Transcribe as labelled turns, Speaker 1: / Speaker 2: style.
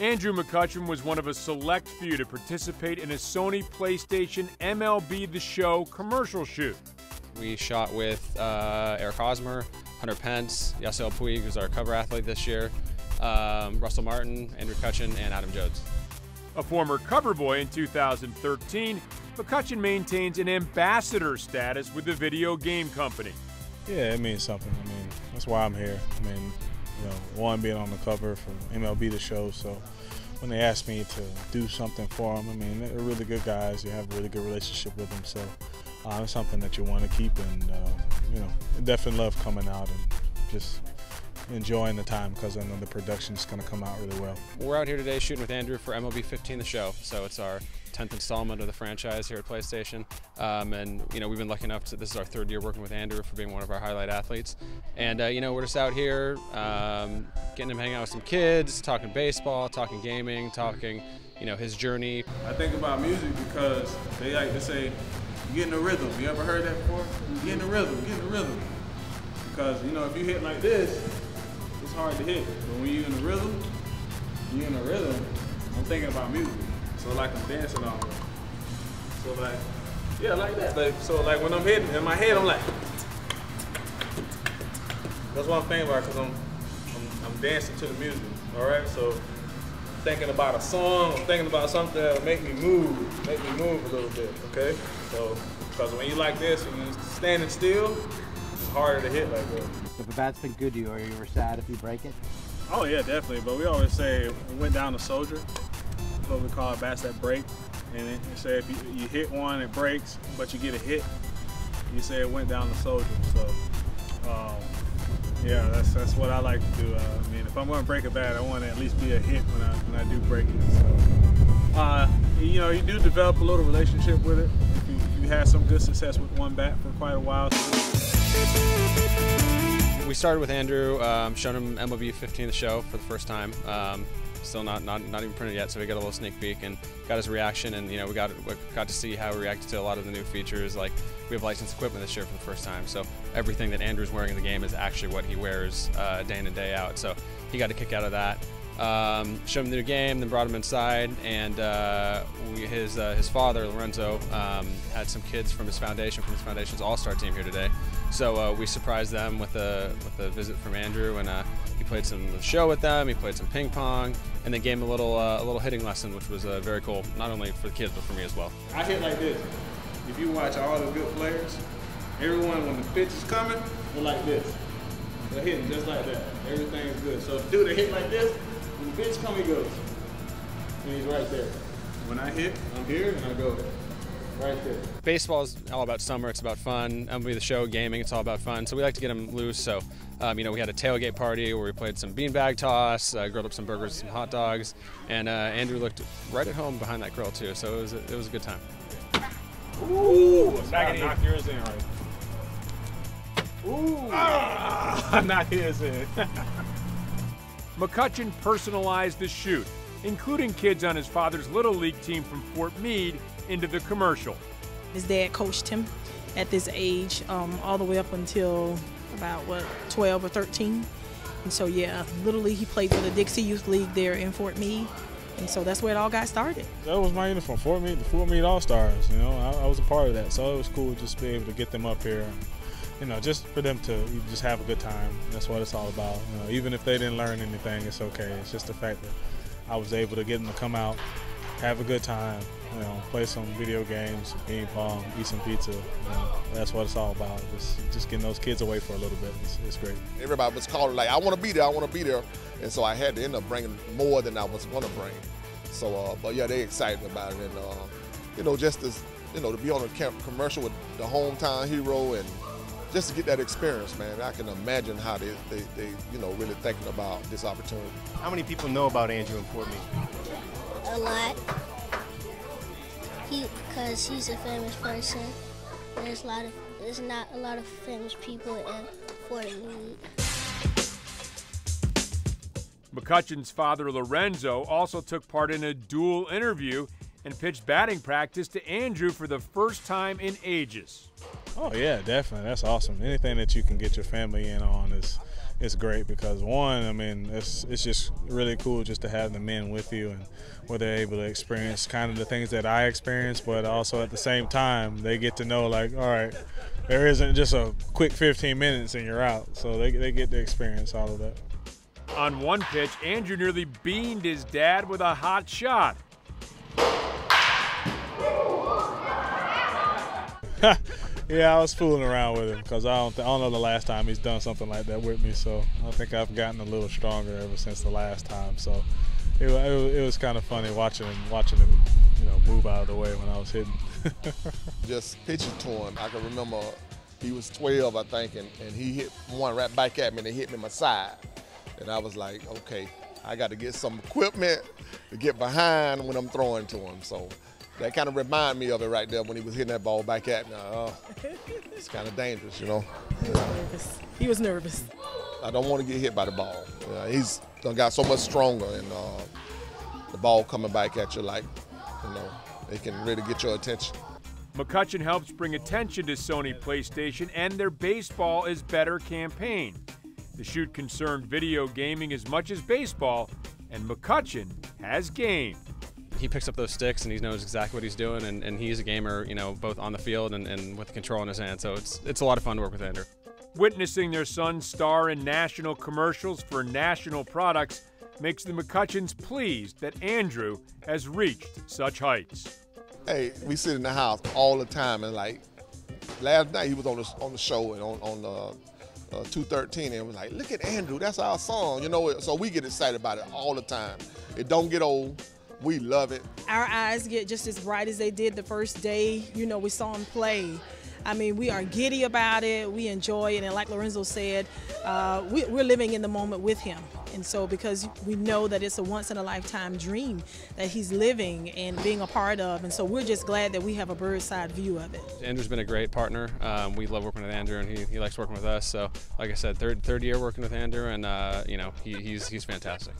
Speaker 1: Andrew McCutchen was one of a select few to participate in a Sony PlayStation MLB The Show commercial shoot.
Speaker 2: We shot with Eric Hosmer, Hunter Pence, Yasiel Puig, who's our cover athlete this year, Russell Martin, Andrew McCutchen, and Adam Jones.
Speaker 1: A former cover boy in 2013, McCutchen maintains an ambassador status with the video game company.
Speaker 3: Yeah, it means something. I mean, that's why I'm here. I mean, you know, one, being on the cover for MLB The Show, so when they asked me to do something for them, I mean, they're really good guys. You have a really good relationship with them, so it's something that you want to keep, and you know, I definitely love coming out and just enjoying the time because I know the production is going to come out really well.
Speaker 2: We're out here today shooting with Andrew for MLB 15 The Show, so it's our 10th installment of the franchise here at PlayStation, and you know, we've been lucky enough to, this is our 3rd year working with Andrew for being one of our highlight athletes, and you know, we're just out here getting him hanging out with some kids, talking baseball, talking gaming, talking, you know, his journey.
Speaker 4: I think about music because they like to say, get in the rhythm. You ever heard that before? Get in the rhythm, get in the rhythm. Because, you know, if you hit like this, it's hard to hit. But when you're in the rhythm, I'm thinking about music. So like I'm dancing off of it. So like, yeah, like that. Like, so like when I'm hitting, in my head I'm like, that's what I'm thinking about because I'm dancing to the music, all right? So thinking about a song, I'm thinking about something that'll make me move a little bit, okay? So, because when you like this and you're standing still, it's harder to hit like that.
Speaker 5: If a bat's been good to you, are you ever sad if you break it?
Speaker 4: Oh yeah, definitely, but we always say it went down the soldier, what we call bats that break. And you say if you hit one, it breaks, but you get a hit, you say it went down the soldier. So, yeah, that's what I like to do. I mean, if I'm going to break a bat, I want to at least be a hit when I do break it. So, you know, you do develop a little relationship with it. If you had some good success with one bat for quite a while.
Speaker 2: We started with Andrew, showing him MLB 15 The Show for the first time. Still not even printed yet, so we got a little sneak peek and got his reaction, and you know, we got to see how he reacted to a lot of the new features. Like, we have licensed equipment this year for the first time, so everything that Andrew's wearing in the game is actually what he wears day in and day out. So he got a kick out of that. Showed him the new game, then brought him inside, and his father, Lorenzo, had some kids from his foundation's all-star team here today. So we surprised them with a visit from Andrew, and he played some show with them. He played some ping pong, and then gave him a little hitting lesson, which was very cool, not only for the kids but for me as well.
Speaker 4: I hit like this. If you watch all the good players, everyone when the pitch is coming, they're like this. They're hitting just like that. Everything's good. So if dude hit like this, when the pitch comes, he goes, and he's right there. When I hit, I'm here, and I go right there.
Speaker 2: Baseball is all about summer. It's about fun. MLB The Show, gaming, it's all about fun. So we like to get them loose. So, you know, we had a tailgate party where we played some beanbag toss, grilled up some burgers, some hot dogs, and Andrew looked right at home behind that grill too. So it was a good time.
Speaker 4: Ooh, I knocked yours in right. Ooh, I knocked his in.
Speaker 1: McCutchen personalized the shoot, including kids on his father's Little League team from Fort Meade, into the commercial.
Speaker 6: His dad coached him at this age, all the way up until about, 12 or 13. And so, yeah, Little League, he played for the Dixie Youth League there in Fort Meade. And so that's where it all got started.
Speaker 3: That was my uniform, Fort Meade All-Stars. You know, I was a part of that, so it was cool just to be able to get them up here. You know, just for them to just have a good time. That's what it's all about. You know, even if they didn't learn anything, it's okay. It's just the fact that I was able to get them to come out, have a good time, you know, play some video games, ping pong, eat some pizza. You know, that's what it's all about. Just getting those kids away for a little bit. It's great.
Speaker 7: Everybody was calling like, I want to be there, I want to be there. And so I had to end up bringing more than I was going to bring. So, but yeah, they excited about it. And, you know, just as, you know, to be on a commercial with the hometown hero and just to get that experience, man, I can imagine how they you know, really thinking about this opportunity.
Speaker 8: How many people know about Andrew in Fort Meade?
Speaker 9: A lot. Because he's a famous person. There's not a lot of famous people in Fort Meade.
Speaker 1: McCutchen's father, Lorenzo, also took part in a dual interview and pitched batting practice to Andrew for the first time in ages.
Speaker 3: Oh yeah, definitely. That's awesome. Anything that you can get your family in on is great because one, I mean, it's just really cool just to have the men with you and where they're able to experience kind of the things that I experienced, but also at the same time they get to know like, all right, there isn't just a quick 15 minutes and you're out. So they get to experience all of that.
Speaker 1: On one pitch, Andrew nearly beamed his dad with a hot shot.
Speaker 3: Yeah, I was fooling around with him because I don't know the last time he's done something like that with me. So I think I've gotten a little stronger ever since the last time. So it was kind of funny watching him, move out of the way when I was hitting.
Speaker 7: Just pitching to him. I can remember he was 12, I think, and he hit one right back at me and it hit me in my side. And I was like, okay, I got to get some equipment to get behind when I'm throwing to him. So that kind of reminded me of it right there when he was hitting that ball back at me. It's kind of dangerous, you know.
Speaker 6: He was nervous.
Speaker 7: I don't want to get hit by the ball. He's got so much stronger, and the ball coming back at you like, it can really get your attention.
Speaker 1: McCutchen helps bring attention to Sony PlayStation and their Baseball is Better campaign. The shoot concerned video gaming as much as baseball, and McCutchen has game.
Speaker 2: He picks up those sticks and he knows exactly what he's doing, and he's a gamer, both on the field and with the control in his hand. So it's a lot of fun to work with Andrew.
Speaker 1: Witnessing their son star in national commercials for national products makes the McCutchens pleased that Andrew has reached such heights.
Speaker 7: Hey, we sit in the house all the time, and like last night he was on the show and on 213, and was like, "Look at Andrew, that's our song," So we get excited about it all the time. It don't get old. We love it.
Speaker 6: Our eyes get just as bright as they did the first day, we saw him play. I mean, we are giddy about it. We enjoy it. And like Lorenzo said, we're living in the moment with him. And so because we know that it's a once-in-a-lifetime dream that he's living and being a part of. And so we're just glad that we have a bird's-eye view of it.
Speaker 2: Andrew's been a great partner. We love working with Andrew, and he likes working with us. So like I said, third year working with Andrew, and he's fantastic.